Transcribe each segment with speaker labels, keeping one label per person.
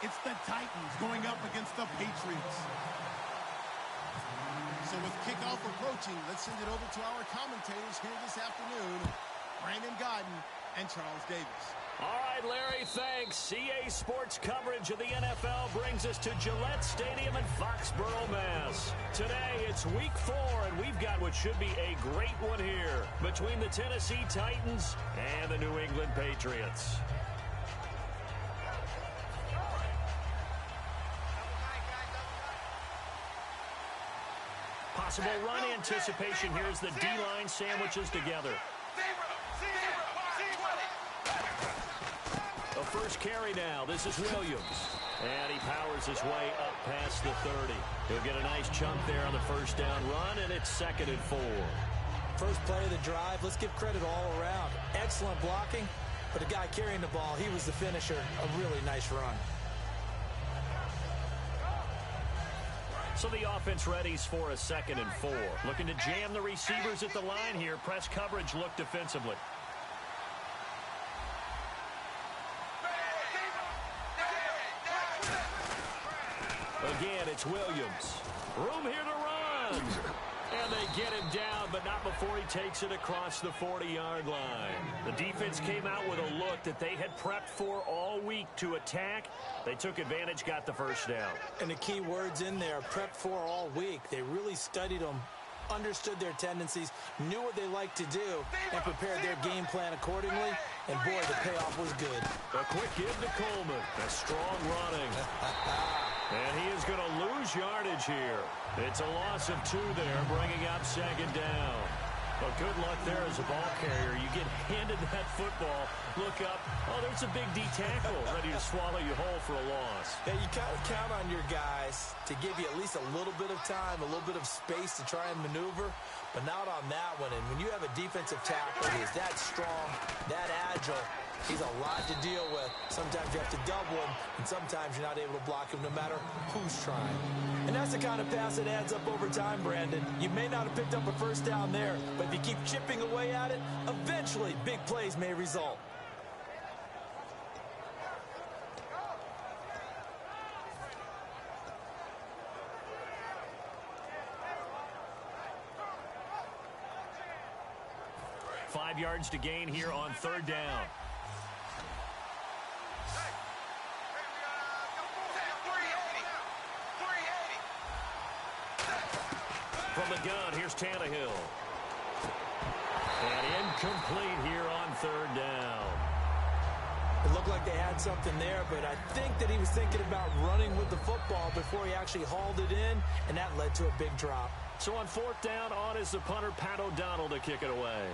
Speaker 1: It's the Titans going up against the Patriots. So with kickoff approaching, let's send it over to our commentators here this afternoon, Brandon Godden and Charles Davis.
Speaker 2: All right, Larry, thanks. CA Sports coverage of the NFL brings us to Gillette Stadium in Foxborough, Mass. Today, it's Week 4, and we've got what should be a great one here between the Tennessee Titans and the New England Patriots. Possible run anticipation here as the D-line sandwiches together. The first carry now. This is Williams. And he powers his way up past the 30. He'll get a nice chunk there on the first down run, and it's 2nd and 4.
Speaker 3: First play of the drive, let's give credit all around. Excellent blocking, but the guy carrying the ball, he was the finisher. A really nice run.
Speaker 2: So the offense readies for a 2nd and 4. Looking to jam the receivers at the line here. Press coverage look defensively. Again, it's Williams. Room here to run. And they get him down, but not before he takes it across the 40-yard line. The defense came out with a look that they had prepped for all week to attack. They took advantage, got the first down.
Speaker 3: And the key words in there, prepped for all week. They really studied them, understood their tendencies, knew what they liked to do, and prepared their game plan accordingly. And, boy, the payoff was good.
Speaker 2: A quick give to Coleman. A strong running. And he is going to lose yardage here. It's a loss of 2 there, bringing up 2nd down. But good luck there as a ball carrier. You get handed that football, look up, oh, there's a big D tackle ready to swallow you whole for a loss.
Speaker 3: Yeah, you kind of count on your guys to give you at least a little bit of time, a little bit of space to try and maneuver, but not on that one. And when you have a defensive tackle who's that strong, that agile, he's a lot to deal with. Sometimes you have to double him, and sometimes you're not able to block him no matter who's trying. And that's the kind of pass that adds up over time, Brandon. You may not have picked up a first down there, but if you keep chipping away at it, eventually big plays may result.
Speaker 2: Five yards to gain here on 3rd down. From the gun, here's Tannehill. And incomplete here on 3rd down.
Speaker 3: It looked like they had something there, but I think that he was thinking about running with the football before he actually hauled it in, and that led to a big drop.
Speaker 2: So on 4th down, on is the punter, Pat O'Donnell, to kick it away.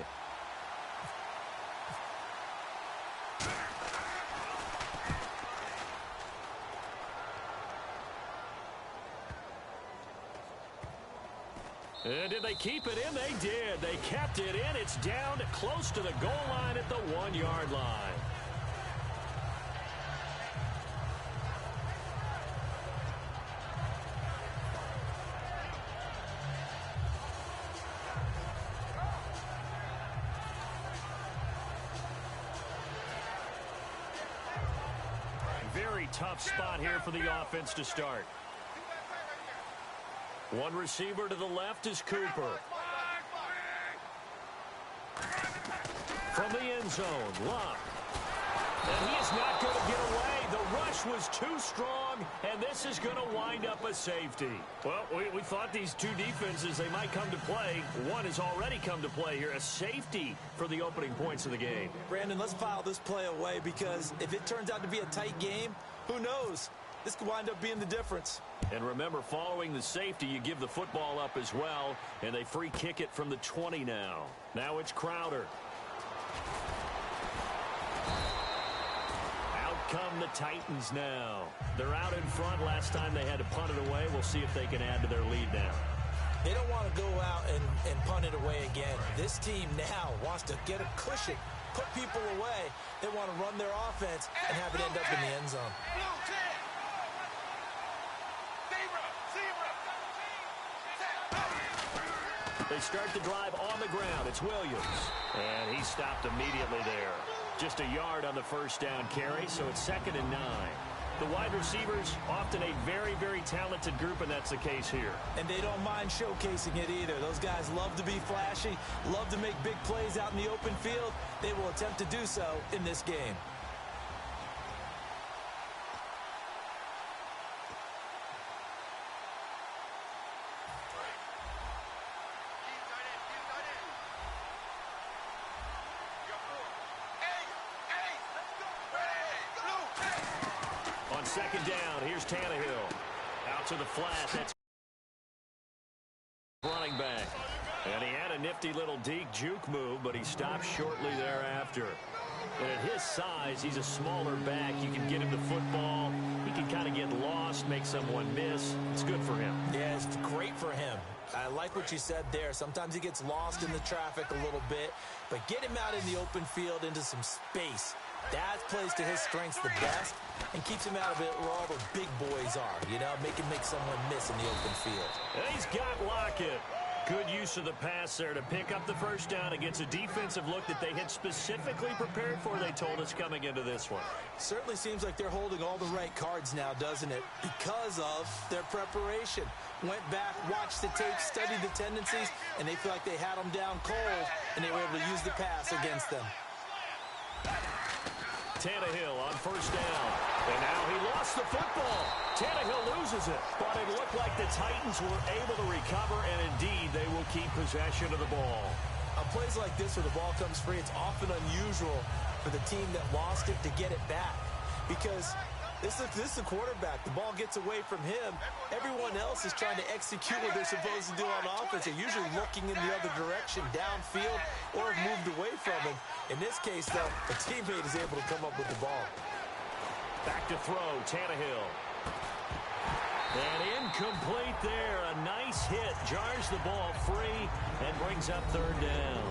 Speaker 2: And did they keep it in? They did. They kept it in. It's down close to the goal line at the 1-yard line. Very tough spot here for the offense to start. One receiver to the left is Cooper. From the end zone, Locke. And he is not going to get away. The rush was too strong, and this is going to wind up a safety. Well, we thought these two defenses, they might come to play. One has already come to play here, a safety for the opening points of the game.
Speaker 3: Brandon, let's file this play away because if it turns out to be a tight game, who knows? This could wind up being the difference.
Speaker 2: And remember, following the safety, you give the football up as well, and they free kick it from the 20 now. Now it's Crowder. Out come the Titans now. They're out in front. Last time they had to punt it away. We'll see if they can add to their lead now.
Speaker 3: They don't want to go out and punt it away again. This team now wants to get a cushion, put people away. They want to run their offense and have it end up in the end zone.
Speaker 2: They start the drive on the ground. It's Williams. And he stopped immediately there. Just a yard on the first down carry, so it's 2nd and 9. The wide receivers, often a very, very talented group, and that's the case here.
Speaker 3: And they don't mind showcasing it either. Those guys love to be flashy, love to make big plays out in the open field. They will attempt to do so in this game.
Speaker 2: Second down, here's Tannehill. Out to the flat, that's running back. And he had a nifty little deke juke move, but he stopped shortly thereafter. And at his size, he's a smaller back. You can get him the football. He can kind of get lost, make someone miss. It's good for him.
Speaker 3: Yeah, it's great for him. I like what you said there. Sometimes he gets lost in the traffic a little bit, but get him out in the open field into some space. That plays to his strengths the best and keeps him out of it where all the big boys are, you know, make someone miss in the open field.
Speaker 2: And he's got Lockett. Good use of the pass there to pick up the first down against a defensive look that they had specifically prepared for, they told us, coming into this one.
Speaker 3: Certainly seems like they're holding all the right cards now, doesn't it? Because of their preparation. Went back, watched the tape, studied the tendencies, and they feel like they had them down cold, and they were able to use the pass against them.
Speaker 2: Tannehill on first down. And now he lost the football. Tannehill loses it. But it looked like the Titans were able to recover, and indeed they will keep possession of the ball.
Speaker 3: On plays like this where the ball comes free, it's often unusual for the team that lost it to get it back. Because this is the quarterback. The ball gets away from him. Everyone else is trying to execute what they're supposed to do on offense. They're usually looking in the other direction, downfield, or have moved away from him. In this case, though, a teammate is able to come up with the ball.
Speaker 2: Back to throw, Tannehill. And incomplete there. A nice hit. Jars the ball free and brings up third down.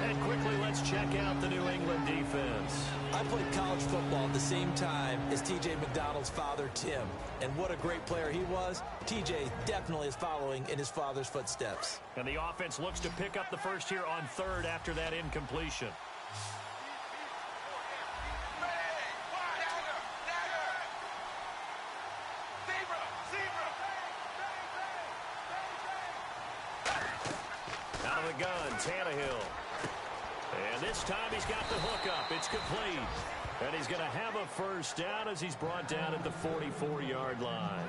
Speaker 2: And quickly, let's check out the New England defense.
Speaker 3: I played college football at the same time as T.J. McDonald's father, Tim. And what a great player he was. T.J. definitely is following in his father's footsteps.
Speaker 2: And the offense looks to pick up the first here on third after that incompletion. Out of the gun, Tannehill. And this time he's got the hook up. It's complete. And he's going to have a first down as he's brought down at the 44-yard line.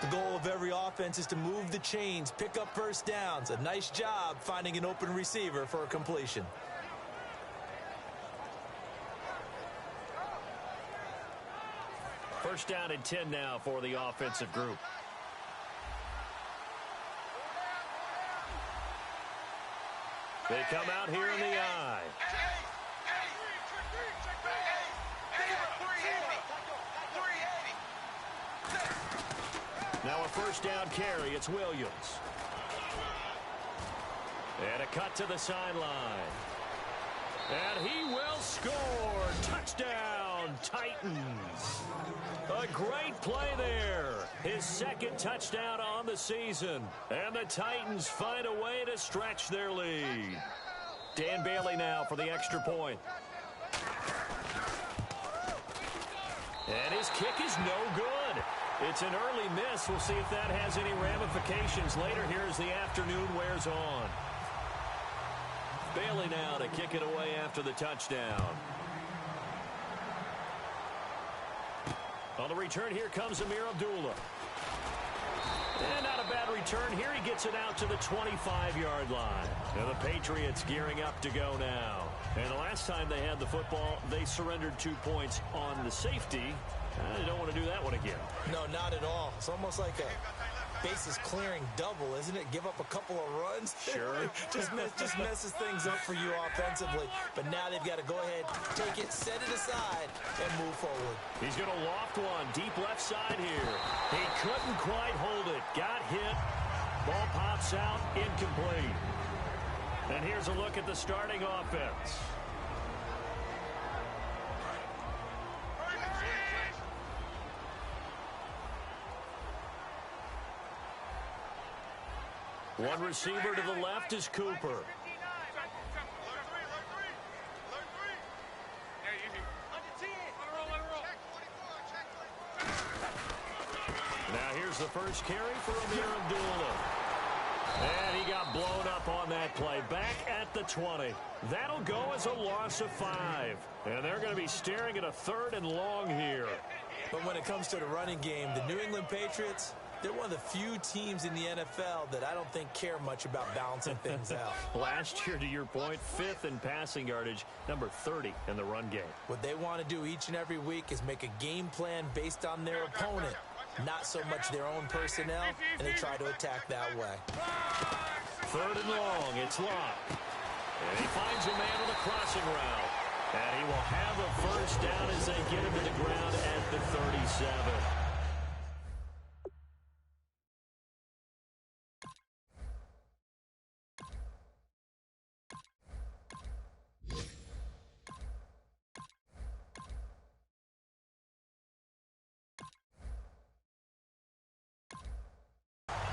Speaker 3: The goal of every offense is to move the chains, pick up first downs. A nice job finding an open receiver for a completion.
Speaker 2: First down and 10 now for the offensive group. They come out here in the eye. Now a first down carry. It's Williams. And a cut to the sideline. And he will score. Touchdown, Titans. A great play there. His second touchdown on the season. And the Titans find a way to stretch their lead. Dan Bailey now for the extra point. And his kick is no good. It's an early miss. We'll see if that has any ramifications later here as the afternoon wears on. Bailey now to kick it away after the touchdown. On the return, here comes Amir Abdullah. And not a bad return here. He gets it out to the 25-yard line. And the Patriots gearing up to go now. And the last time they had the football, they surrendered 2 points on the safety. They don't want to do that one again.
Speaker 3: No, not at all. It's almost like a bases clearing double, isn't it? Give up a couple of runs.
Speaker 2: Sure.
Speaker 3: just messes things up for you offensively. But now they've got to go ahead, take it, set it aside, and move forward.
Speaker 2: He's going to loft one deep left side here. He couldn't quite hold it. Got hit. Ball pops out. Incomplete. And here's a look at the starting offense. One receiver to the left is Cooper. here's the first carry for Amir Abdullah. And he got blown up on that play. Back at the 20. That'll go as a loss of 5. And they're going to be staring at a 3rd and long here.
Speaker 3: But when it comes to the running game, the New England Patriots, they're one of the few teams in the NFL that I don't think care much about balancing things out.
Speaker 2: Last year, to your point, 5th in passing yardage, number 30 in the run game.
Speaker 3: What they want to do each and every week is make a game plan based on their opponent, not so much their own personnel, and they try to attack that way.
Speaker 2: 3rd and long, it's locked. And he finds a man on the crossing route. And he will have a first down as they get him to the ground at the 37.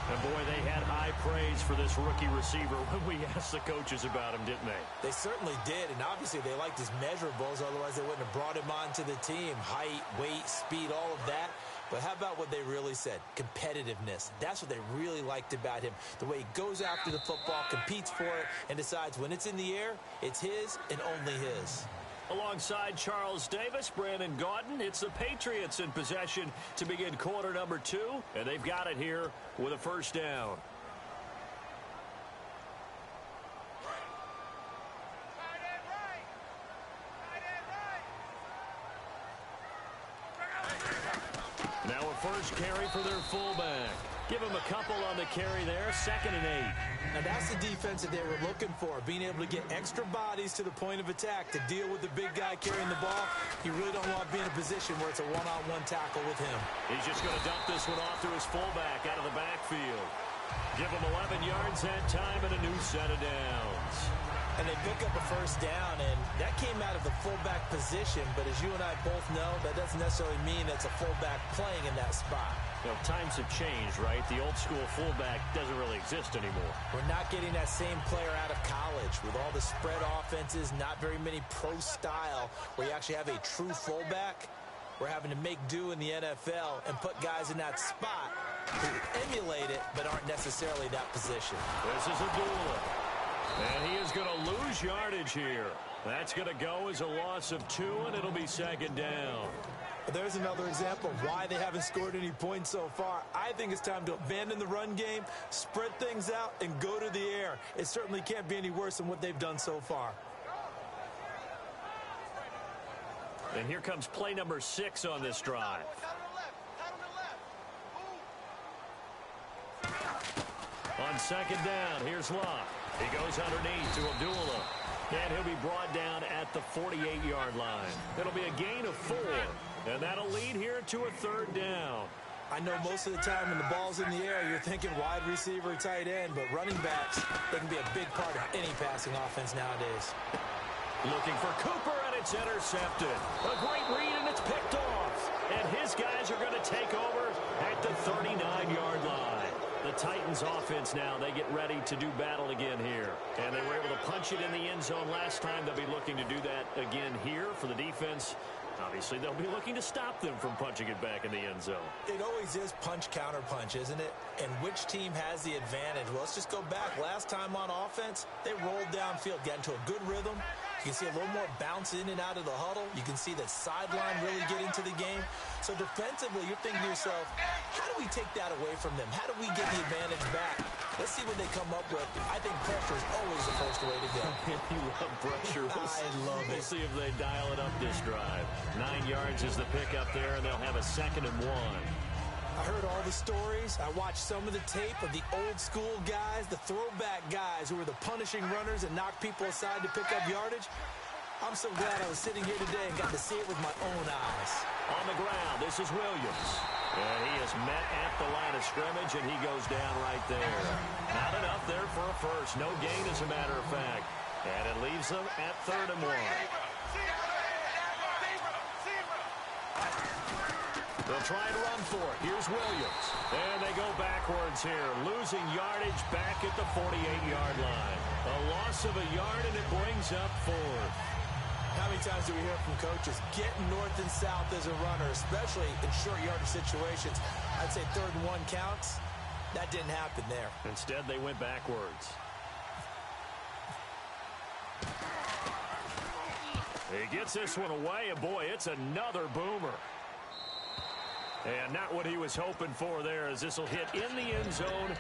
Speaker 2: And boy, they had high praise for this rookie receiver when we asked the coaches about him, didn't they?
Speaker 3: They certainly did, and obviously they liked his measurables, otherwise they wouldn't have brought him onto the team. Height, weight, speed, all of that. But how about what they really said? Competitiveness. That's what they really liked about him. The way he goes after the football, competes for it, and decides when it's in the air, it's his and only his.
Speaker 2: Alongside Charles Davis, Brandon Gaudin, it's the Patriots in possession to begin quarter number 2, and they've got it here with a first down. Now a first carry for their fullback. Give him a couple on the carry there, 2nd and 8.
Speaker 3: Now that's the defense that they were looking for, being able to get extra bodies to the point of attack to deal with the big guy carrying the ball. You really don't want to be in a position where it's a one-on-one tackle with him.
Speaker 2: He's just going to dump this one off to his fullback out of the backfield. Give him 11 yards that time and a new set of downs.
Speaker 3: And they pick up a first down, and that came out of the fullback position. But as you and I both know, that doesn't necessarily mean it's a fullback playing in that spot.
Speaker 2: You know, times have changed, right? The old school fullback doesn't really exist anymore.
Speaker 3: We're not getting that same player out of college with all the spread offenses, not very many pro style where you actually have a true fullback. We're having to make do in the NFL and put guys in that spot who emulate it but aren't necessarily that position.
Speaker 2: This is Abdullah. And he is going to lose yardage here. That's going to go as a loss of 2, and it'll be 2nd down.
Speaker 3: There's another example of why they haven't scored any points so far. I think it's time to abandon the run game, spread things out, and go to the air. It certainly can't be any worse than what they've done so far.
Speaker 2: And here comes play number 6 on this drive. On 2nd down, here's Locke. He goes underneath to Abdullah. And he'll be brought down at the 48-yard line. It'll be a gain of 4. And that'll lead here to a 3rd down.
Speaker 3: I know most of the time when the ball's in the air, you're thinking wide receiver, tight end, but running backs, they can be a big part of any passing offense nowadays.
Speaker 2: Looking for Cooper, and it's intercepted. A great read, and it's picked off. And his guys are going to take over at the 39-yard line. The Titans offense now, they get ready to do battle again here. And they were able to punch it in the end zone last time. They'll be looking to do that again here for the defense. Obviously, they'll be looking to stop them from punching it back in the end zone.
Speaker 3: It always is punch, counter punch, isn't it? And which team has the advantage? Well, let's just go back. Last time on offense, they rolled downfield, got into a good rhythm. You can see a little more bounce in and out of the huddle. You can see the sideline really get into the game. So defensively, you're thinking to yourself, how do we take that away from them? How do we get the advantage back? Let's see what they come up with. I think pressure is always the first way to go.
Speaker 2: You love pressure.
Speaker 3: I love it.
Speaker 2: We'll see if they dial it up this drive. 9 yards is the pickup there, and they'll have a 2nd and 1.
Speaker 3: I heard all the stories. I watched some of the tape of the old school guys, the throwback guys who were the punishing runners and knocked people aside to pick up yardage. I'm so glad I was sitting here today and got to see it with my own eyes.
Speaker 2: On the ground, this is Williams. And he is met at the line of scrimmage, and he goes down right there. Not enough there for a first. No gain, as a matter of fact. And it leaves them at 3rd and 1. They'll try and run for it. Here's Williams. And they go backwards here, losing yardage back at the 48-yard line. A loss of a yard, and it brings up 4th.
Speaker 3: How many times do we hear from coaches getting north and south as a runner, especially in short yardage situations? I'd say 3rd and 1 counts. That didn't happen there.
Speaker 2: Instead, they went backwards. He gets this one away, and boy, it's another boomer. And not what he was hoping for there, as this will hit in the end zone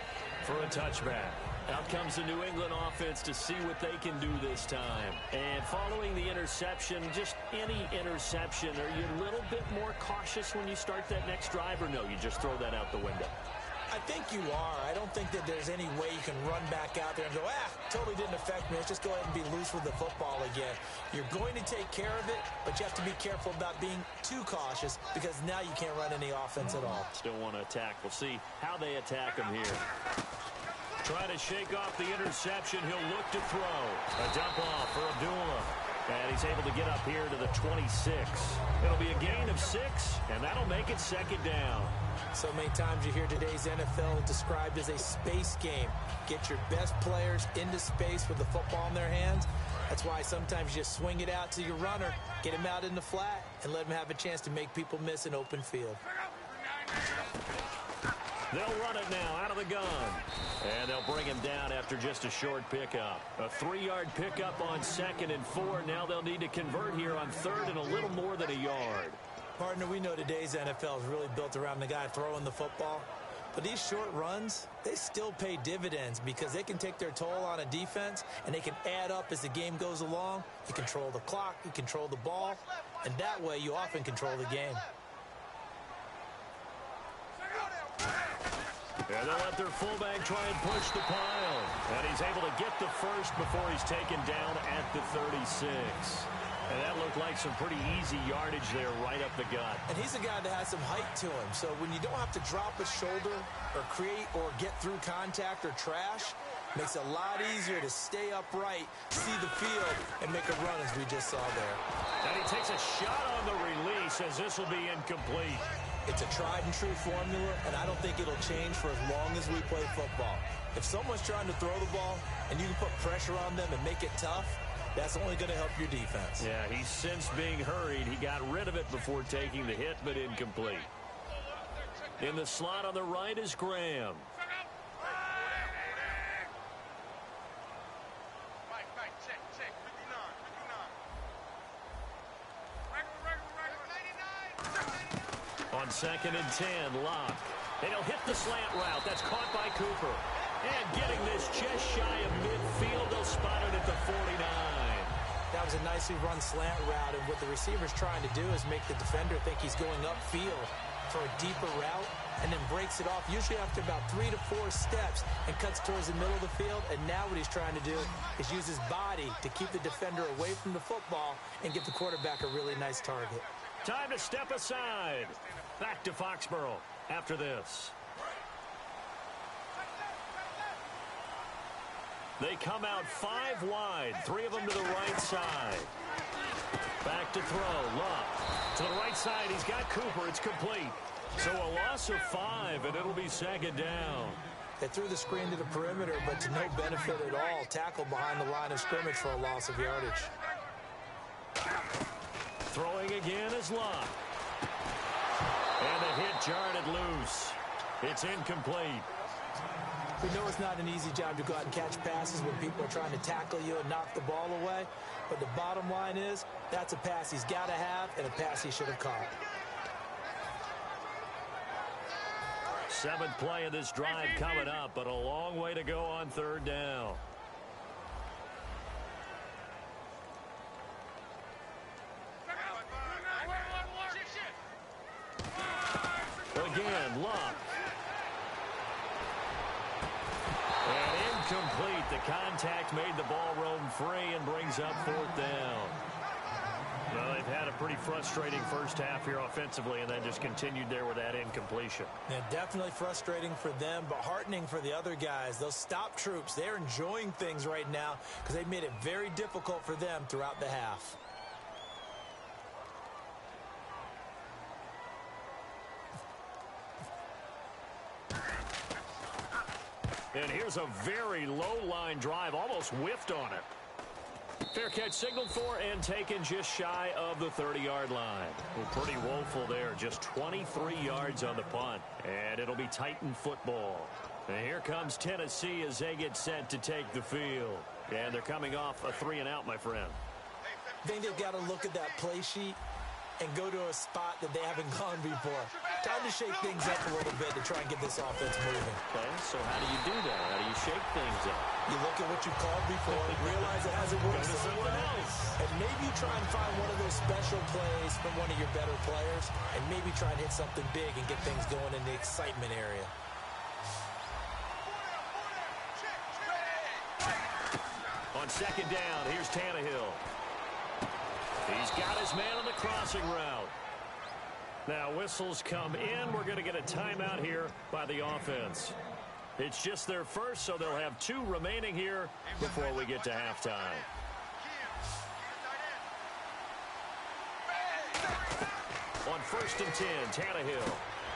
Speaker 2: for a touchback. Out comes the New England offense to see what they can do this time. And following the interception, just any interception, are you a little bit more cautious when you start that next drive, or no, you just throw that out the window?
Speaker 3: I think you are. I don't think that there's any way you can run back out there and go, totally didn't affect me. Let's just go ahead and be loose with the football again. You're going to take care of it, but you have to be careful about being too cautious because now you can't run any offense at all.
Speaker 2: Still want to attack. We'll see how they attack him here. Trying to shake off the interception. He'll look to throw. A dump off for Abdullah. And he's able to get up here to the 26. It'll be a gain of 6, and that'll make it 2nd down.
Speaker 3: So many times you hear today's NFL described as a space game. Get your best players into space with the football in their hands. That's why sometimes you just swing it out to your runner, get him out in the flat, and let him have a chance to make people miss an open field.
Speaker 2: They'll run it now out of the gun. And they'll bring him down after just a short pickup. A 3-yard pickup on 2nd and 4. Now they'll need to convert here on 3rd and a little more than a yard.
Speaker 3: Partner, we know today's NFL is really built around the guy throwing the football. But these short runs, they still pay dividends because they can take their toll on a defense and they can add up as the game goes along. You control the clock, you control the ball, and that way you often control the game.
Speaker 2: And they'll let their fullback try and push the pile. And he's able to get the first before he's taken down at the 36. And that looked like some pretty easy yardage there right up the gut.
Speaker 3: And he's a guy that has some height to him. So when you don't have to drop a shoulder or create or get through contact or trash, makes it a lot easier to stay upright, see the field, and make a run as we just saw there.
Speaker 2: And he takes a shot on the release as this will be incomplete.
Speaker 3: It's a tried-and-true formula, and I don't think it'll change for as long as we play football. If someone's trying to throw the ball and you can put pressure on them and make it tough, that's only going to help your defense.
Speaker 2: Yeah, he's since being hurried. He got rid of it before taking the hit, but incomplete. In the slot on the right is Graham. On 2nd and 10, Locke. And he'll hit the slant route. That's caught by Cooper. And getting this just shy of midfield, they'll spot it at the 49.
Speaker 3: That was a nicely run slant route, and what the receiver's trying to do is make the defender think he's going upfield for a deeper route, and then breaks it off, usually after about 3 to 4 steps, and cuts towards the middle of the field. And now what he's trying to do is use his body to keep the defender away from the football and give the quarterback a really nice target.
Speaker 2: Time to step aside. Back to Foxborough after this. They come out 5 wide, 3 of them to the right side. Back to throw, Love. To the right side, he's got Cooper. It's complete. So a loss of 5, and it'll be 2nd down.
Speaker 3: They threw the screen to the perimeter, but to no benefit at all. Tackle behind the line of scrimmage for a loss of yardage.
Speaker 2: Throwing again is Love. And the hit jarred it loose. It's incomplete.
Speaker 3: We know it's not an easy job to go out and catch passes when people are trying to tackle you and knock the ball away. But the bottom line is, that's a pass he's got to have and a pass he should have caught.
Speaker 2: 7th play of this drive coming up, but a long way to go on 3rd down. Again, Luck. And incomplete. The contact made the ball roam free and brings up 4th down. Well, they've had a pretty frustrating first half here offensively, and then just continued there with that incompletion.
Speaker 3: Yeah, definitely frustrating for them, but heartening for the other guys. Those stop troops, they're enjoying things right now because they made it very difficult for them throughout the half.
Speaker 2: And here's a very low line drive, almost whiffed on it. Fair catch signaled for and taken just shy of the 30-yard line. Well, pretty woeful there. Just 23 yards on the punt. And it'll be Titan football. And here comes Tennessee as they get set to take the field. And they're coming off a 3-and-out, my friend.
Speaker 3: I think they've got to look at that play sheet and go to a spot that they haven't gone before. Time to shake things up a little bit to try and get this offense moving.
Speaker 2: Okay, so how do you do that? How do you shake things up?
Speaker 3: You look at what you called before, realize it hasn't worked so well, and maybe you try and find one of those special plays from one of your better players, and maybe try and hit something big and get things going in the excitement area.
Speaker 2: On second down, here's Tannehill. He's got his man on the crossing route. Now whistles come in. We're going to get a timeout here by the offense. It's just their first, so they'll have 2 remaining here before we get to halftime. On 1st and 10, Tannehill.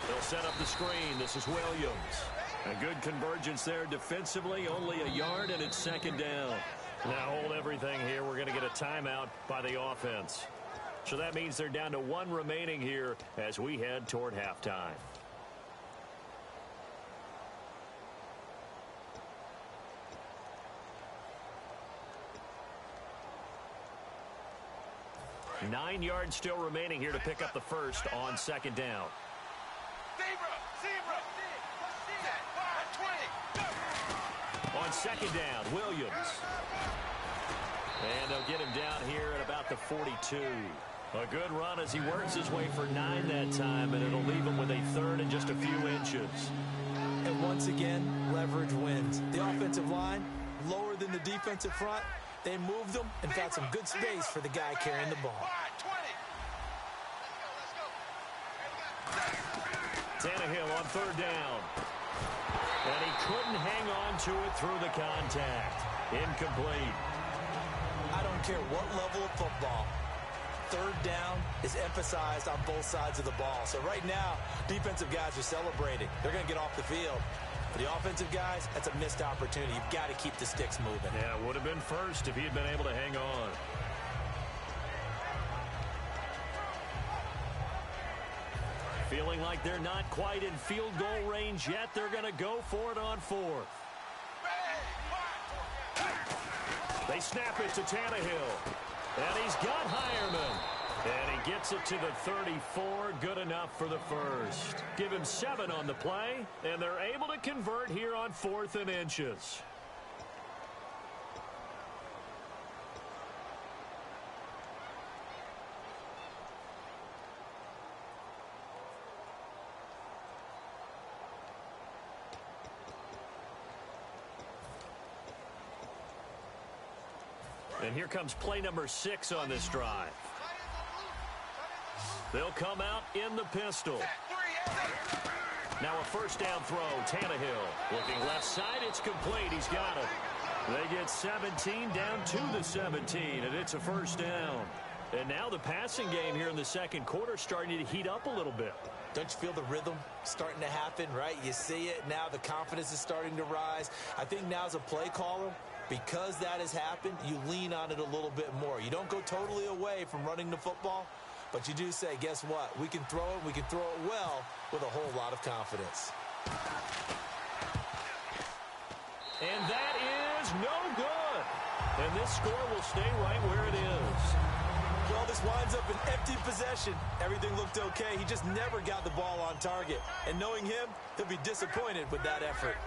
Speaker 2: They'll set up the screen. This is Williams. A good convergence there defensively. Only a yard, and it's second down. Now hold everything here. We're going to get a timeout by the offense. So that means they're down to 1 remaining here as we head toward halftime. Nine yards still remaining here to pick up the first on second down. On second down, Williams. And they'll get him down here at about the 42. A good run as he works his way for 9 that time, and it'll leave him with a 3rd and just a few inches.
Speaker 3: And once again, leverage wins. The offensive line, lower than the defensive front. They moved them and found some good space for the guy carrying the ball.
Speaker 2: Tannehill on 3rd down. And he couldn't hang on to it through the contact. Incomplete.
Speaker 3: I don't care what level of football. 3rd down is emphasized on both sides of the ball. So right now, defensive guys are celebrating. They're going to get off the field. For the offensive guys, that's a missed opportunity. You've got to keep the sticks moving.
Speaker 2: Yeah, it would have been first if he had been able to hang on. Feeling like they're not quite in field goal range yet. They're going to go for it on 4th. They snap it to Tannehill. And he's got Hireman. And he gets it to the 34. Good enough for the first. Give him 7 on the play. And they're able to convert here on 4th and inches. And here comes play number 6 on this drive. They'll come out in the pistol. Now a 1st down throw. Tannehill looking left side. It's complete. He's got it. They get 17 down to the 17, and it's a 1st down. And now the passing game here in the second quarter starting to heat up a little bit.
Speaker 3: Don't you feel the rhythm starting to happen, right? You see it now. The confidence is starting to rise. I think now as a play caller, because that has happened, you lean on it a little bit more. You don't go totally away from running the football, but you do say, guess what? We can throw it. We can throw it well with a whole lot of confidence.
Speaker 2: And that is no good. And this score will stay right where it is.
Speaker 3: Well, this winds up an empty possession. Everything looked okay. He just never got the ball on target. And knowing him, he'll be disappointed with that effort.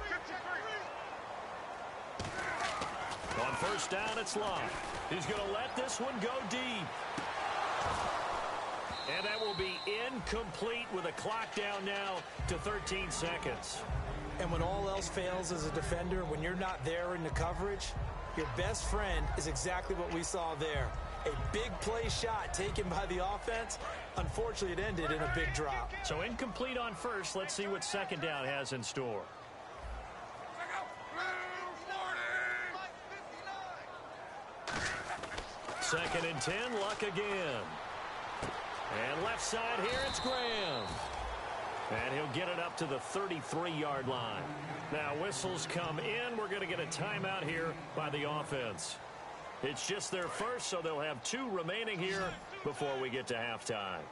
Speaker 2: On 1st down, it's Love. He's going to let this one go deep. And that will be incomplete with a clock down now to 13 seconds.
Speaker 3: And when all else fails as a defender, when you're not there in the coverage, your best friend is exactly what we saw there. A big play shot taken by the offense. Unfortunately, it ended in a big drop.
Speaker 2: So incomplete on 1st. Let's see what 2nd down has in store. Second and 10, Luck again. And left side here, it's Graham. And he'll get it up to the 33-yard line. Now whistles come in. We're going to get a timeout here by the offense. It's just their first, so they'll have 2 remaining here before we get to halftime.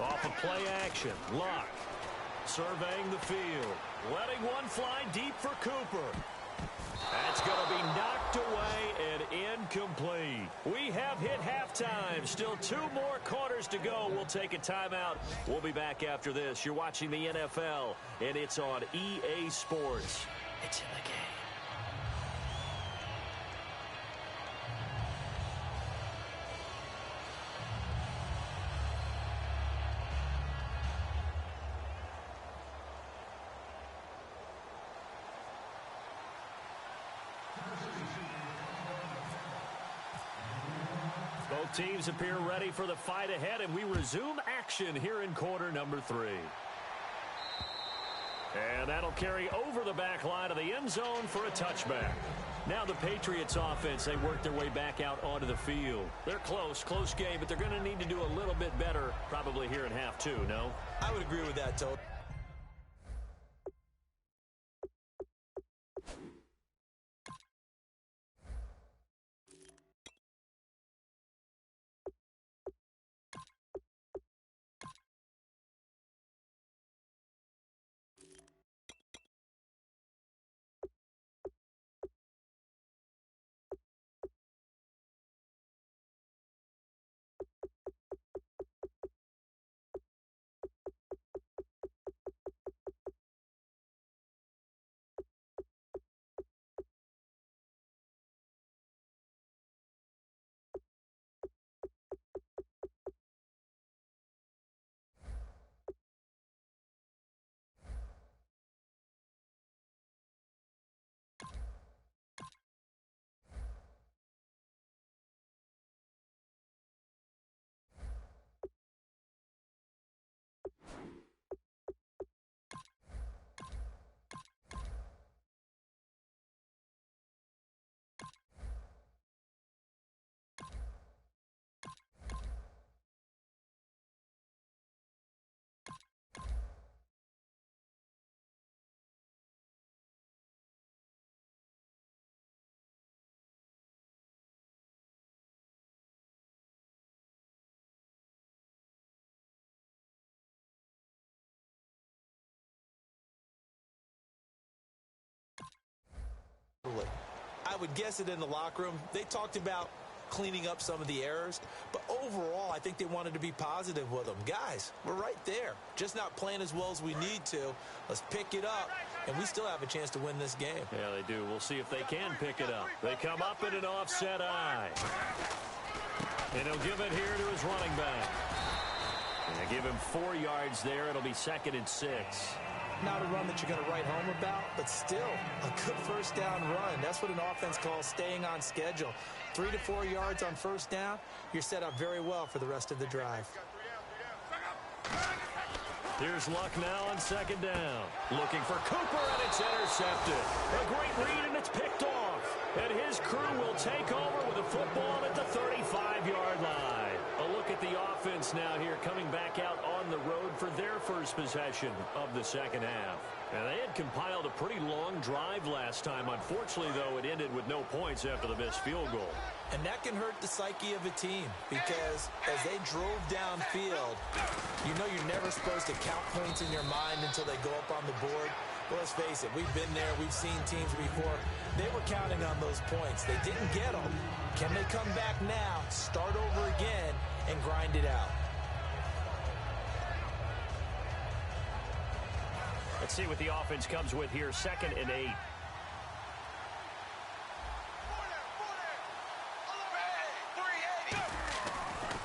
Speaker 2: Off of play action, Luck surveying the field, letting one fly deep for Cooper. That's going to be knocked away and incomplete. We have hit halftime. Still 2 more quarters to go. We'll take a timeout. We'll be back after this. You're watching the NFL, and it's on EA Sports. It's in the game. Both teams appear ready for the fight ahead, and we resume action here in quarter number 3. And that'll carry over the back line of the end zone for a touchback. Now the Patriots offense, they work their way back out onto the field. They're close game, but they're going to need to do a little bit better probably here in half 2, no?
Speaker 3: I would agree with that, Toad. I would guess it in the locker room. They talked about cleaning up some of the errors, but overall, I think they wanted to be positive with them. Guys, we're right there. Just not playing as well as we need to. Let's pick it up, and we still have a chance to win this game.
Speaker 2: Yeah, they do. We'll see if they can pick it up. They come up in an offset eye. And he'll give it here to his running back. And they give him 4 yards there. It'll be 2nd and 6.
Speaker 3: Not a run that you're going to write home about, but still a good first down run. That's what an offense calls staying on schedule. 3 to 4 yards on first down, you're set up very well for the rest of the drive.
Speaker 2: Here's Luck now on 2nd down. Looking for Cooper, and it's intercepted. A great read, and it's picked off. And his crew will take over with a football at the 35-yard line. A look at the offense now here, coming back out on the road for their first possession of the second half. And they had compiled a pretty long drive last time. Unfortunately, though, it ended with no points after the missed field goal.
Speaker 3: And that can hurt the psyche of a team because as they drove downfield, you know you're never supposed to count points in your mind until they go up on the board. Well, let's face it, we've been there. We've seen teams before. They were counting on those points. They didn't get them. Can they come back now, start over again, and grind it out?
Speaker 2: Let's see what the offense comes with here. 2nd and 8.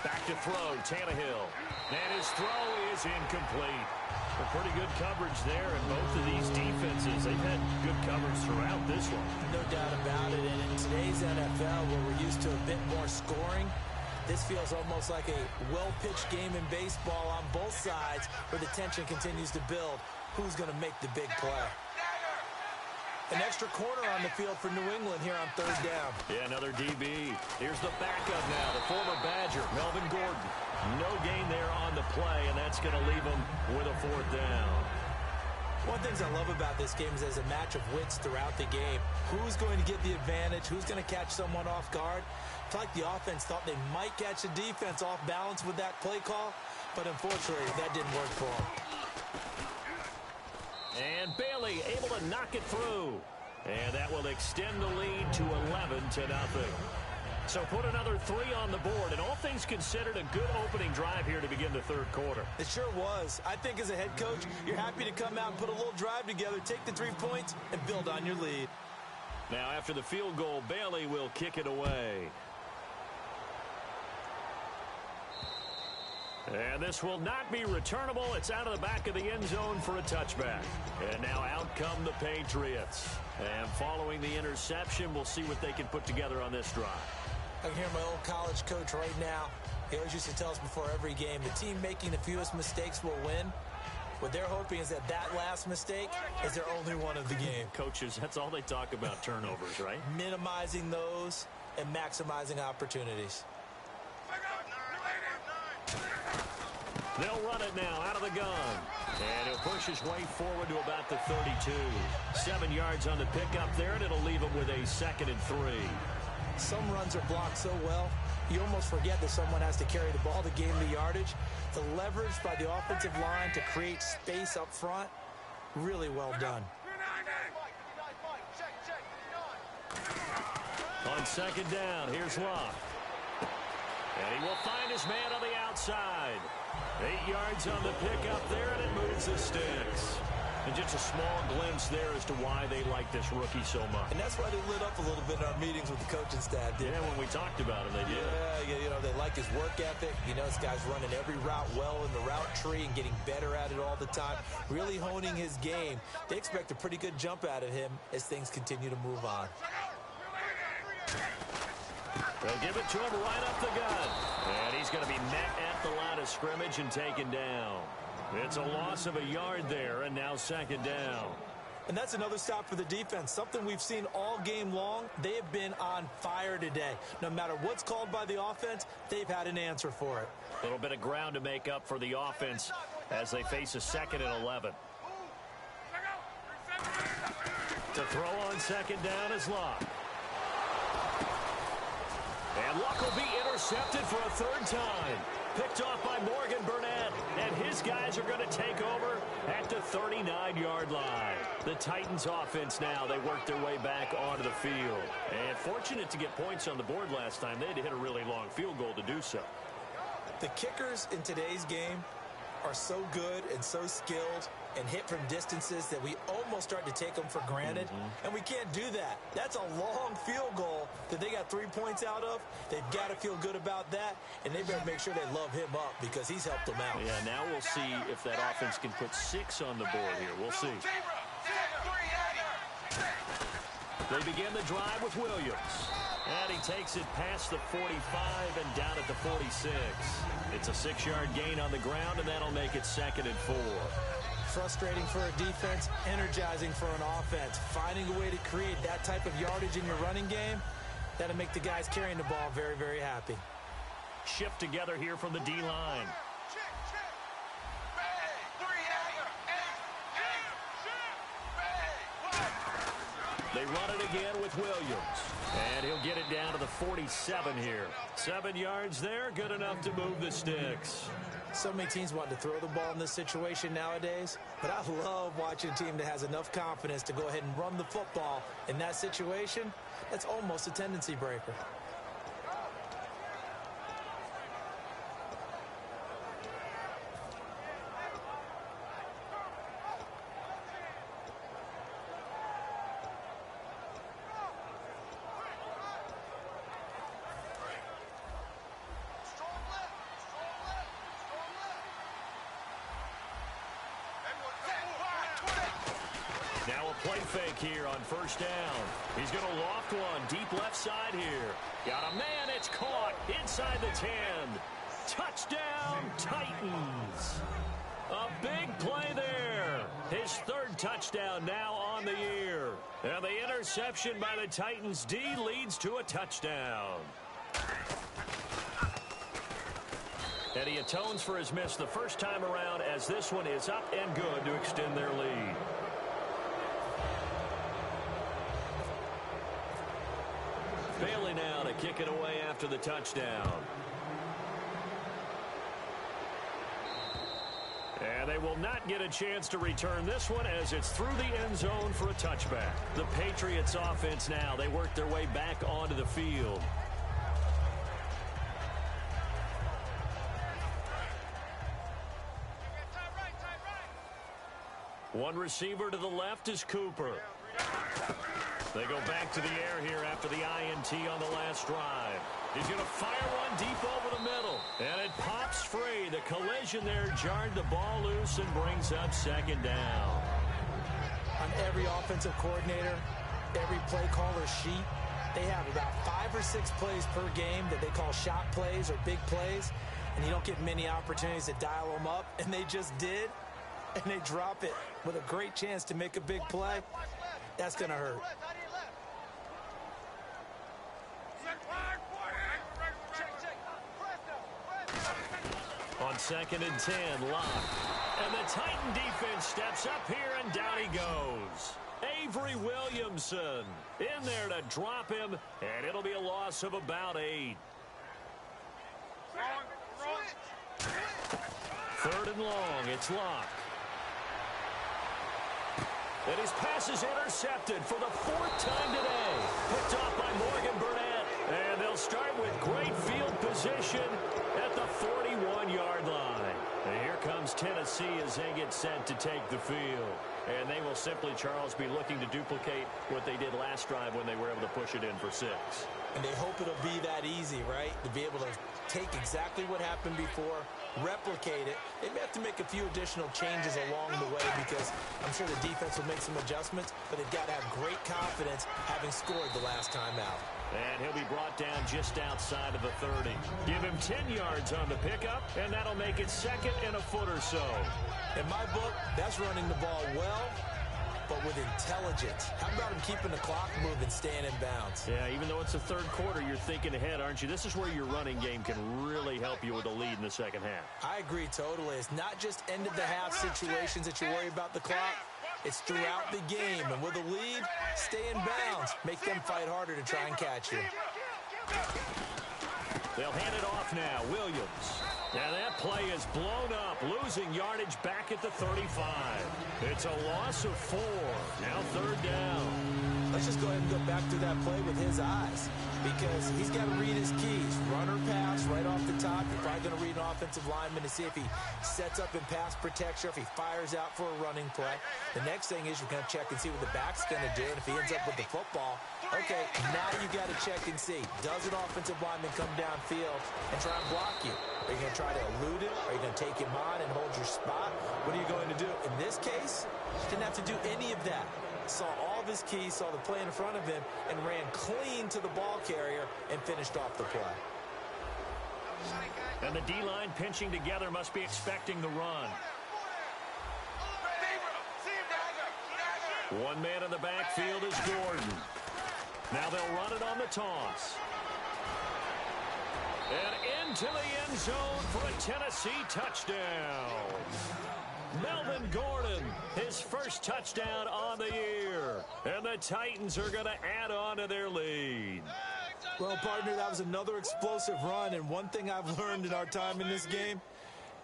Speaker 2: Back to throw, Tannehill. And his throw is incomplete. A pretty good coverage there, and both of these defenses, they've had good coverage throughout this one.
Speaker 3: No doubt about it, and in today's NFL, where we're used to a bit more scoring, this feels almost like a well-pitched game in baseball on both sides where the tension continues to build. Who's going to make the big play? An extra corner on the field for New England here on 3rd down.
Speaker 2: Yeah, another DB. Here's the backup now, the former Badger, Melvin Gordon. No gain there on the play, and that's going to leave him with a 4th down.
Speaker 3: One of the things I love about this game is there's a match of wits throughout the game. Who's going to get the advantage? Who's going to catch someone off guard? It's like the offense thought they might catch the defense off balance with that play call, but unfortunately, that didn't work for them.
Speaker 2: And Bailey able to knock it through. And that will extend the lead to 11-0. So put another 3 on the board, and all things considered, a good opening drive here to begin the third quarter.
Speaker 3: It sure was. I think as a head coach, you're happy to come out and put a little drive together, take the 3 points, and build on your lead.
Speaker 2: Now after the field goal, Bailey will kick it away. And this will not be returnable. It's out of the back of the end zone for a touchback. And now out come the Patriots. And following the interception, we'll see what they can put together on this drive.
Speaker 3: I can hear my old college coach right now. He always used to tell us before every game, the team making the fewest mistakes will win. What they're hoping is that last mistake is their only one of the game.
Speaker 2: Coaches, that's all they talk about, turnovers, right?
Speaker 3: Minimizing those and maximizing opportunities.
Speaker 2: They'll run it now out of the gun. And he'll push his way forward to about the 32. 7 yards on the pickup there, and it'll leave him with a 2nd and 3.
Speaker 3: Some runs are blocked so well, you almost forget that someone has to carry the ball to gain the yardage. The leverage by the offensive line to create space up front, really well done.
Speaker 2: On 2nd down, here's Locke. And he will find his man on the outside. 8 yards on the pickup there, and it moves the sticks. And just a small glimpse there as to why they like this rookie so much.
Speaker 3: And that's why they lit up a little bit in our meetings with the coaching staff.
Speaker 2: Yeah, when we talked about him, they did.
Speaker 3: Yeah, you know, they like his work ethic. You know, this guy's running every route well in the route tree and getting better at it all the time. Really honing his game. They expect a pretty good jump out of him as things continue to move on.
Speaker 2: They'll give it to him right up the gut. And he's going to be met at the line of scrimmage and taken down. It's a loss of a yard there, and now 2nd down.
Speaker 3: And that's another stop for the defense. Something we've seen all game long. They have been on fire today. No matter what's called by the offense, they've had an answer for it.
Speaker 2: A little bit of ground to make up for the offense as they face a 2nd and 11. To throw on 2nd down is Locke. And Luck will be intercepted for a 3rd time. Picked off by Morgan Burnett. And his guys are going to take over at the 39-yard line. The Titans offense now, they work their way back onto the field. And fortunate to get points on the board last time. They had to hit a really long field goal to do so.
Speaker 3: The kickers in today's game are so good and so skilled and hit from distances that we almost start to take them for granted. And we can't do that. That's a long field goal that they got 3 points out of. They've got to feel good about that, and they better make sure they love him up because he's helped them out.
Speaker 2: Yeah, now we'll see if that offense can put 6 on the board here. We'll see. They begin the drive with Williams. And he takes it past the 45 and down at the 46. It's a 6-yard gain on the ground, and that'll make it 2nd and 4.
Speaker 3: Frustrating for a defense, energizing for an offense. Finding a way to create that type of yardage in your running game, that'll make the guys carrying the ball very, very happy.
Speaker 2: Shift together here from the D-line. They run it again with Williams. And he'll get it down to the 47 here. 7 yards there, good enough to move the sticks.
Speaker 3: So many teams want to throw the ball in this situation nowadays, but I love watching a team that has enough confidence to go ahead and run the football in that situation. That's almost a tendency breaker.
Speaker 2: Now a play fake here on 1st down. He's going to loft one deep left side here. Got a man, it's caught inside the 10. Touchdown, Titans. A big play there. His 3rd touchdown now on the year. And the interception by the Titans D leads to a touchdown. And he atones for his miss the first time around as this one is up and good to extend their lead. Bailey now to kick it away after the touchdown. And they will not get a chance to return this one as it's through the end zone for a touchback. The Patriots offense now, they work their way back onto the field. One receiver to the left is Cooper. They go back to the air here after the INT on the last drive. He's going to fire one deep over the middle. And it pops free. The collision there jarred the ball loose and brings up second down.
Speaker 3: On every offensive coordinator, every play caller sheet, they have about 5 or 6 plays per game that they call shot plays or big plays. And you don't get many opportunities to dial them up. And they just did. And they drop it with a great chance to make a big play. That's going to hurt.
Speaker 2: On 2nd and 10, Locke. And the Titan defense steps up here, and down he goes. Avery Williamson in there to drop him, and it'll be a loss of about 8. 3rd and long, it's Locke. And his pass is intercepted for the 4th time today. Picked off by Morgan Burnett. And they'll start with great field position at the 41-yard line. And here comes Tennessee as they get set to take the field. And they will simply, Charles, be looking to duplicate what they did last drive when they were able to push it in for 6.
Speaker 3: And they hope it'll be that easy, right? To be able to take exactly what happened before, replicate it. They may have to make a few additional changes along the way because I'm sure the defense will make some adjustments, but they've got to have great confidence having scored the last time out.
Speaker 2: And he'll be brought down just outside of the 30. Give him 10 yards on the pickup, and that'll make it 2nd and a foot or so.
Speaker 3: In my book, that's running the ball well, but with intelligence. How about him keeping the clock moving, staying in bounds?
Speaker 2: Yeah, even though it's the 3rd quarter, you're thinking ahead, aren't you? This is where your running game can really help you with a lead in the 2nd half.
Speaker 3: I agree totally. It's not just end-of-the-half situations that you worry about the clock. It's throughout the game. And with a lead, stay in bounds. Make them fight harder to try and catch you.
Speaker 2: They'll hand it off now. Williams. Now that play is blown up, losing yardage back at the 35. It's a loss of 4. Now 3rd down.
Speaker 3: Let's just go ahead and go back through that play with his eyes because he's got to read his keys. Run or pass right off the top. You're probably going to read an offensive lineman to see if he sets up in pass protection or if he fires out for a running play. The next thing is you're going to check and see what the back's going to do. And if he ends up with the football, okay, now you got to check and see. Does an offensive lineman come downfield and try and block you? Are you going to try to elude him? Are you going to take him on and hold your spot? What are you going to do? In this case, didn't have to do any of that. Saw all of his keys, saw the play in front of him, and ran clean to the ball carrier and finished off the play.
Speaker 2: And the D-line pinching together must be expecting the run. One man in the backfield is Gordon. Now they'll run it on the toss. And into the end zone for a Tennessee touchdown. Melvin Gordon, his first touchdown on the year. And the Titans are going to add on to their lead.
Speaker 3: Well, partner, that was another explosive run. And one thing I've learned in our time in this game,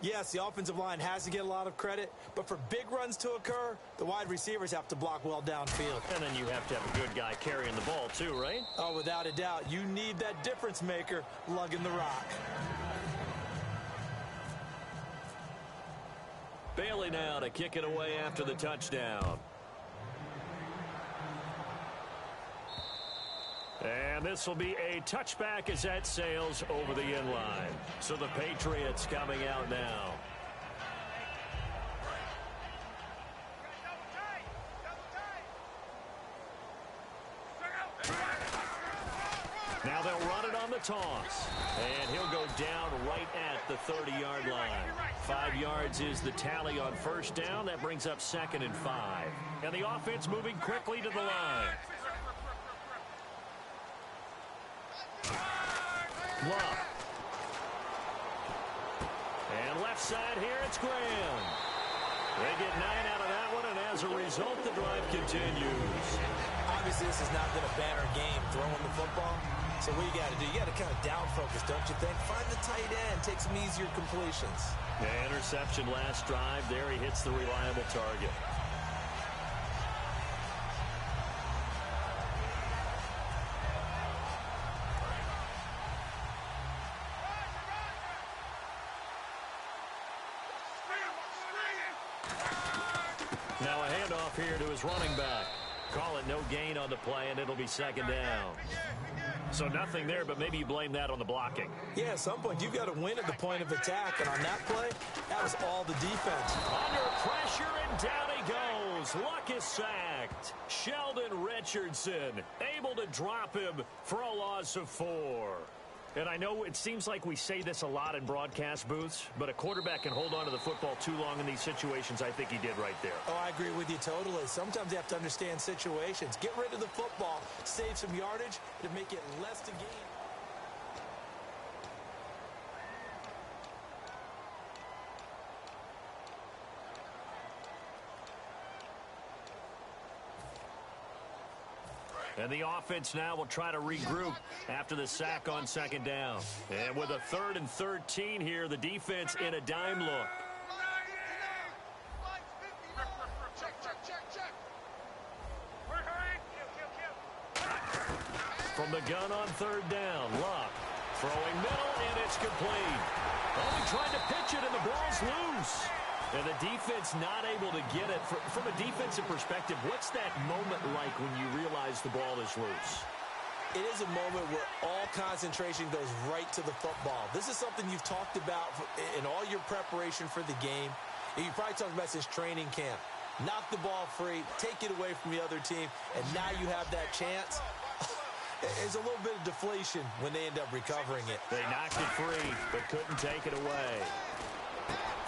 Speaker 3: yes, the offensive line has to get a lot of credit. But for big runs to occur, the wide receivers have to block well downfield.
Speaker 2: And then you have to have a good guy carrying the ball too, right?
Speaker 3: Oh, without a doubt. You need that difference maker lugging the rock.
Speaker 2: Bailey now to kick it away after the touchdown. And this will be a touchback as that sails over the end line. So the Patriots coming out now. Now they'll run it on the toss. And he'll go down right at the 30-yard line. 5 yards is the tally on first down. That brings up 2nd and 5. And the offense moving quickly to the line. Love. left side here. It's Graham. They get 9 out of that one, and as a result, the drive continues.
Speaker 3: Obviously, this has not been a banner game throwing the football. So what you got to do, you got to kind of down focus, don't you think? Find the tight end, take some easier completions.
Speaker 2: The interception last drive. There he hits the reliable target. Now a handoff here to his running back. Call it no gain on the play, and it'll be second down. So nothing there, but maybe you blame that on the blocking.
Speaker 3: Yeah, at some point, you've got to win at the point of attack. And on that play, that was all the defense.
Speaker 2: Under pressure, and down he goes. Luck is sacked. Sheldon Richardson able to drop him for a loss of 4. And I know it seems like we say this a lot in broadcast booths, but a quarterback can hold on to the football too long in these situations. I think he did right there.
Speaker 3: Oh, I agree with you totally. Sometimes you have to understand situations. Get rid of the football, save some yardage to make it less to gain.
Speaker 2: And the offense now will try to regroup after the sack on second down. And with a 3rd and 13 here, the defense in a dime look. From the gun on 3rd down, Luck throwing middle, and it's complete. Oh, he tried to pitch it, and the ball's loose. And the defense not able to get it. From a defensive perspective, what's that moment like when you realize the ball is loose?
Speaker 3: It is a moment where all concentration goes right to the football. This is something you've talked about in all your preparation for the game. You probably talked about since training camp. Knock the ball free, take it away from the other team, and now you have that chance. There's a little bit of deflation when they end up recovering it.
Speaker 2: They knocked it free, but couldn't take it away.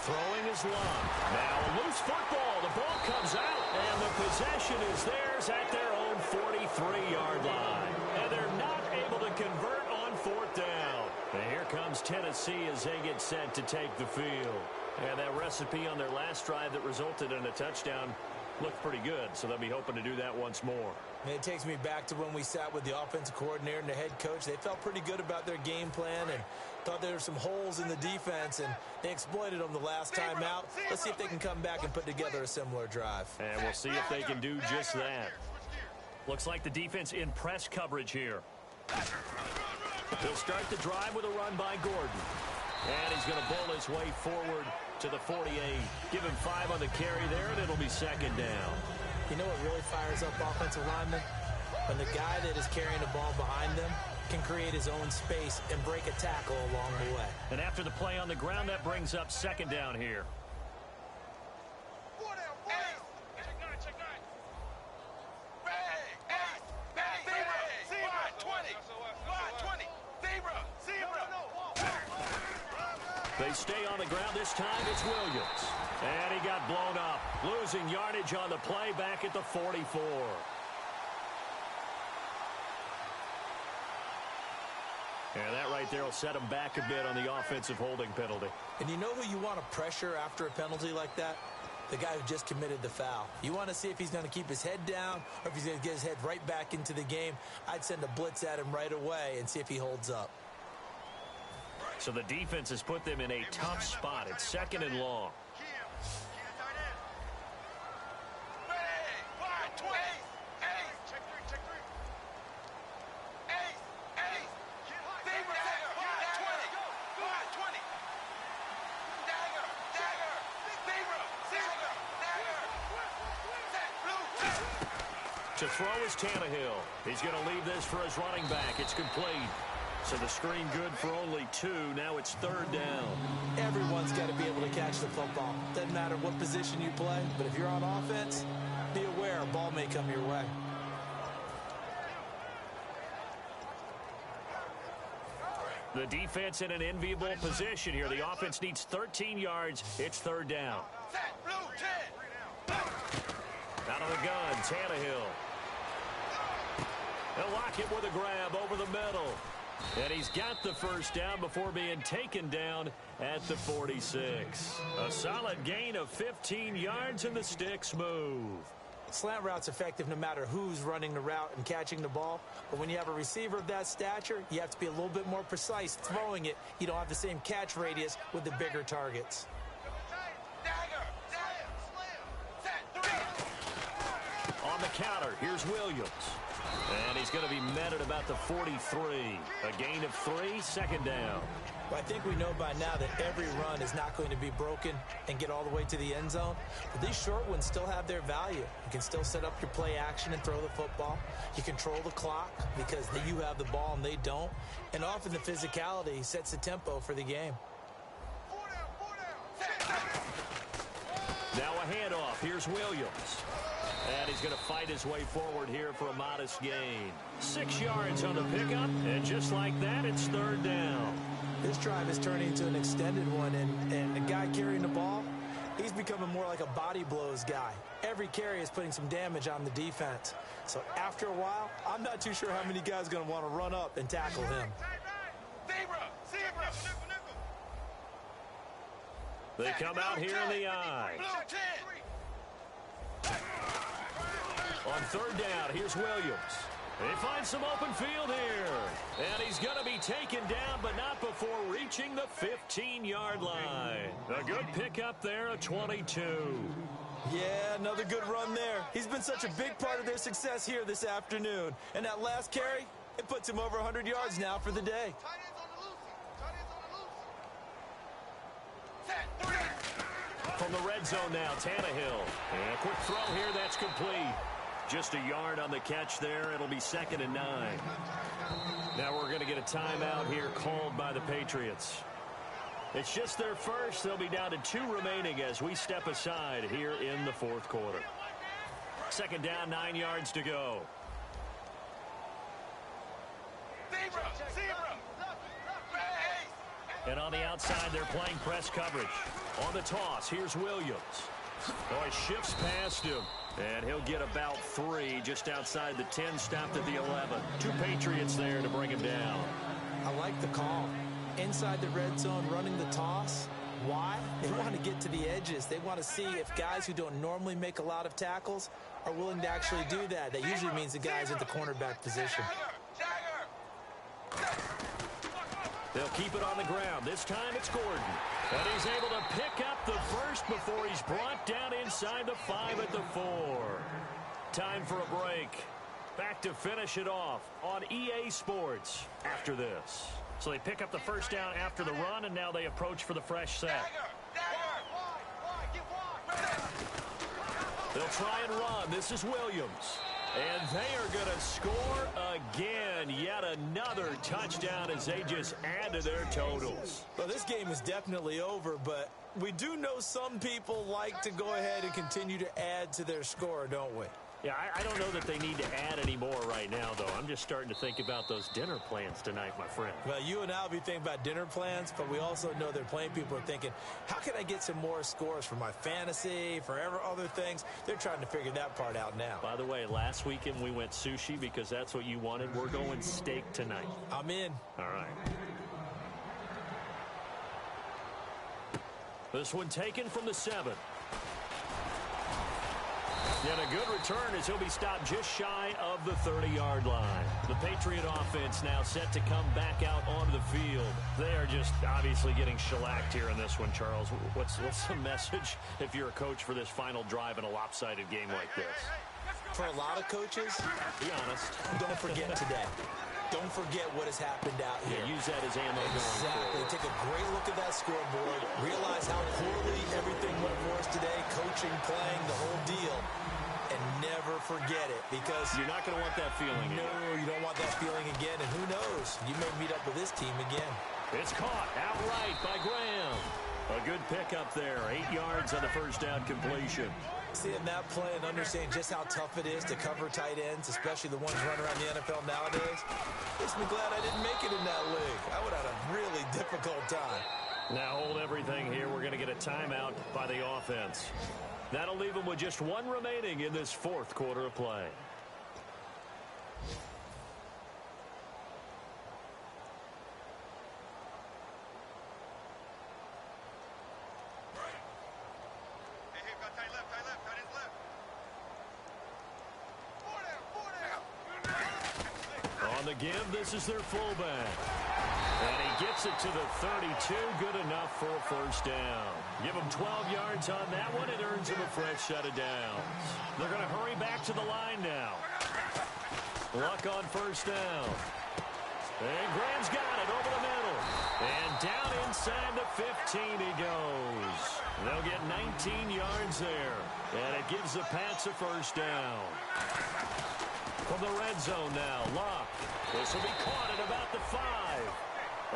Speaker 2: Throwing is Luck. Now a loose football. The ball comes out, and the possession is theirs at their own 43-yard line. And they're not able to convert on 4th down. And here comes Tennessee as they get set to take the field. And that recipe on their last drive that resulted in a touchdown looked pretty good, so they'll be hoping to do that once more.
Speaker 3: And it takes me back to when we sat with the offensive coordinator and the head coach. They felt pretty good about their game plan and thought there were some holes in the defense, and they exploited them the last time out. Let's see if they can come back and put together a similar drive.
Speaker 2: And we'll see if they can do just that. Looks like the defense in press coverage here. He'll start the drive with a run by Gordon. And he's going to bowl his way forward to the 48. Give him 5 on the carry there, and it'll be second down.
Speaker 3: You know what really fires up offensive linemen? When the guy that is carrying the ball behind them can create his own space and break a tackle along the way.
Speaker 2: And after the play on the ground, that brings up second down here. They stay on the ground. This time it's Williams. And he got blown up. Losing yardage on the play back at the 44. And that right there will set him back a bit on the offensive holding penalty.
Speaker 3: And you know who you want to pressure after a penalty like that? The guy who just committed the foul. You want to see if he's going to keep his head down or if he's going to get his head right back into the game. I'd send a blitz at him right away and see if he holds up.
Speaker 2: So the defense has put them in a tough spot. It's 2nd and long. To throw is Tannehill. He's going to leave this for his running back. It's complete. So the screen good for only 2. Now it's 3rd down.
Speaker 3: Everyone's got to be able to catch the football. Doesn't matter what position you play, but if you're on offense, be aware a ball may come your way.
Speaker 2: The defense in an enviable position here. The offense needs 13 yards. It's 3rd down. Out of the gun, Tannehill. They'll lock it with a grab over the middle. And he's got the first down before being taken down at the 46. A solid gain of 15 yards, and the sticks move.
Speaker 3: Slant route's effective no matter who's running the route and catching the ball. But when you have a receiver of that stature, you have to be a little bit more precise throwing it. You don't have the same catch radius with the bigger targets.
Speaker 2: On the counter, here's Williams. And he's going to be met at about the 43. A gain of 3, second down.
Speaker 3: But I think we know by now that every run is not going to be broken and get all the way to the end zone. But these short ones still have their value. You can still set up your play action and throw the football. You control the clock because you have the ball and they don't. And often the physicality sets the tempo for the game.
Speaker 2: Now a handoff. Here's Williams. And he's going to fight his way forward here for a modest gain. 6 yards on the pickup, and just like that, it's third down.
Speaker 3: This drive is turning into an extended one, and the guy carrying the ball, he's becoming more like a body blows guy. Every carry is putting some damage on the defense. So after a while, I'm not too sure how many guys are going to want to run up and tackle him.
Speaker 2: They come out here in the eye. On third down, here's Williams. He finds some open field here. And he's going to be taken down, but not before reaching the 15-yard line. A good pickup there, a 22.
Speaker 3: Yeah, another good run there. He's been such a big part of their success here this afternoon. And that last carry, it puts him over 100 yards now for the day.
Speaker 2: From the red zone now, Tannehill. And a quick throw here, that's complete. Just a yard on the catch there. It'll be 2nd and 9. Now we're going to get a timeout here called by the Patriots. It's just their first. They'll be down to 2 remaining as we step aside here in the 4th quarter. 2nd down, 9 yards to go. And on the outside, they're playing press coverage. On the toss, here's Williams. Oh, he shifts past him. And he'll get about 3 just outside the 10, stopped at the 11. 2 Patriots there to bring him down.
Speaker 3: I like the call. Inside the red zone, running the toss. Why? They want to get to the edges. They want to see if guys who don't normally make a lot of tackles are willing to actually do that. That usually means the guy's at the cornerback position.
Speaker 2: They'll keep it on the ground. This time it's Gordon. And he's able to pick up the first before he's brought down inside the 5 at the 4. Time for a break. Back to finish it off on EA Sports after this. So they pick up the first down after the run, and now they approach for the fresh set. They'll try and run. This is Williams. And they are going to score again. Yet another touchdown as they just add to their totals.
Speaker 3: Well, this game is definitely over, but we do know some people like to go ahead and continue to add to their score, don't we?
Speaker 2: Yeah, I don't know that they need to add any more right now, though. I'm just starting to think about those dinner plans tonight, my friend.
Speaker 3: Well, you and I will be thinking about dinner plans, but we also know they're playing people are thinking, how can I get some more scores for my fantasy, for other things? They're trying to figure that part out now.
Speaker 2: By the way, last weekend we went sushi because that's what you wanted. We're going steak tonight.
Speaker 3: I'm in.
Speaker 2: All right. This one taken from the 7. And a good return as he'll be stopped just shy of the 30-yard line. The Patriot offense now set to come back out onto the field. They are just obviously getting shellacked here in this one, Charles. What's the message if you're a coach for this final drive in a lopsided game like this?
Speaker 3: For a lot of coaches,
Speaker 2: be honest,
Speaker 3: don't forget today. Don't forget what has happened out here.
Speaker 2: Yeah, use that as ammo.
Speaker 3: Exactly. Take a great look at that scoreboard. Realize how poorly everything went for us today. Coaching, playing, the whole deal. And never forget it, because
Speaker 2: you're not going to want that feeling again.
Speaker 3: No, you don't want that feeling again. And who knows? You may meet up with this team again.
Speaker 2: It's caught outright by Graham. A good pickup there. 8 yards on the first down completion.
Speaker 3: Seeing that play and understanding just how tough it is to cover tight ends, especially the ones running around the NFL nowadays, makes me glad I didn't make it in that league. I would have had a really difficult time.
Speaker 2: Now hold everything here. We're going to get a timeout by the offense. That'll leave them with just 1 remaining in this 4th quarter of play. On the give, this is their fullback. And he gets it to the 32. Good enough for a first down. Give him 12 yards on that one. It earns him a fresh set of downs. They're going to hurry back to the line now. Luck on first down. And Graham's got it over the middle. And down inside the 15 he goes. They'll get 19 yards there. And it gives the Pats a first down. From the red zone now, Luck. This will be caught at about the 5.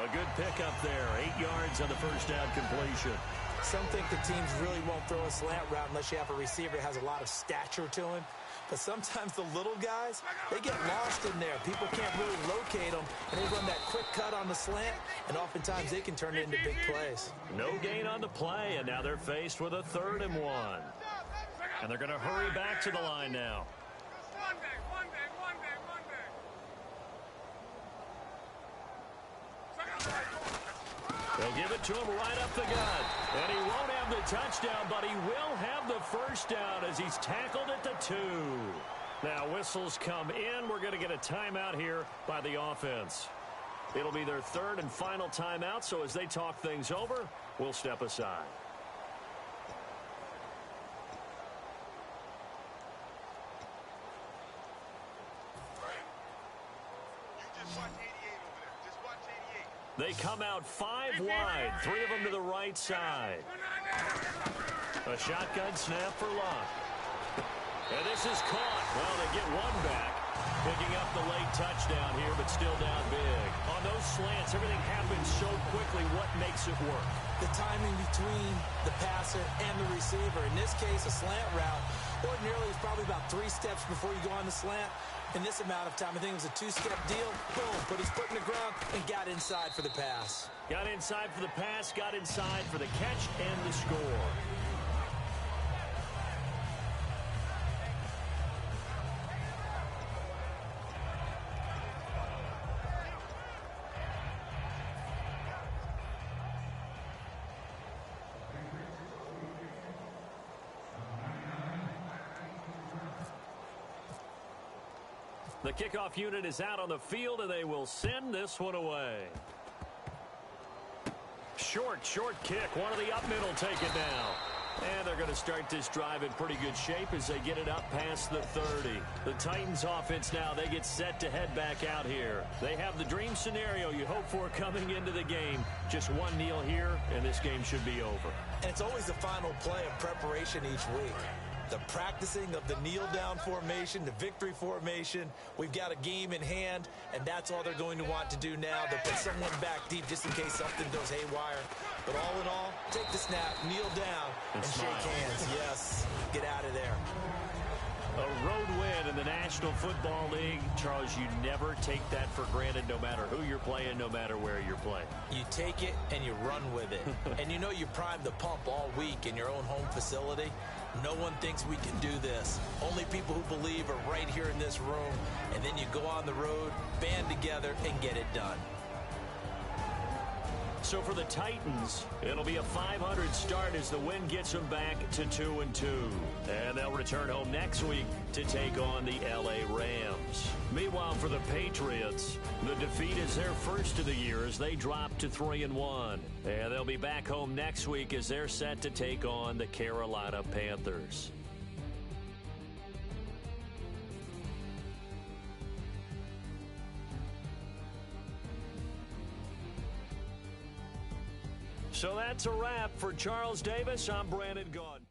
Speaker 2: A good pickup there. 8 yards on the first down completion.
Speaker 3: Some think the teams really won't throw a slant route unless you have a receiver that has a lot of stature to him. But sometimes the little guys, they get lost in there. People can't really locate them, and they run that quick cut on the slant, and oftentimes they can turn it into big plays.
Speaker 2: No gain on the play, and now they're faced with a 3rd and 1. And they're going to hurry back to the line now. They'll give it to him right up the gut. And he won't have the touchdown, but he will have the first down as he's tackled at the 2. Now whistles come in. We're going to get a timeout here by the offense. It'll be their 3rd and final timeout, so as they talk things over, we'll step aside. They come out 5 wide, 3 of them to the right side. A shotgun snap for Luck. And this is caught. Well, they get one back. Picking up the late touchdown here, but still down big. On those slants, everything happens so quickly. What makes it work?
Speaker 3: The timing between the passer and the receiver. In this case, a slant route. Ordinarily, it's probably about 3 steps before you go on the slant. In this amount of time, I think it was a 2-step deal. Boom, put his foot in the ground and got inside for the pass.
Speaker 2: Got inside for the pass, got inside for the catch and the score. The kickoff unit is out on the field, and they will send this one away. Short kick. One of the up middle take it down. And they're going to start this drive in pretty good shape as they get it up past the 30. The Titans offense now, they get set to head back out here. They have the dream scenario you hope for coming into the game. Just one kneel here, and this game should be over.
Speaker 3: And it's always the final play of preparation each week. The practicing of the kneel-down formation, the victory formation. We've got a game in hand, and that's all they're going to want to do now. They'll put someone back deep just in case something goes haywire. But all in all, take the snap, kneel down, and shake hands. Yes, get out of there.
Speaker 2: A road win in the National Football League. Charles, you never take that for granted no matter who you're playing, no matter where you're playing.
Speaker 3: You take it and you run with it. And you know you primed the pump all week in your own home facility. No one thinks we can do this. Only people who believe are right here in this room. And then you go on the road, band together, and get it done.
Speaker 2: So for the Titans, it'll be a 500 start as the win gets them back to 2-2. And they'll return home next week to take on the LA Rams. Meanwhile, for the Patriots, the defeat is their first of the year as they drop to 3-1. And they'll be back home next week as they're set to take on the Carolina Panthers. So that's a wrap for Charles Davis. I'm Brandon Gaudin.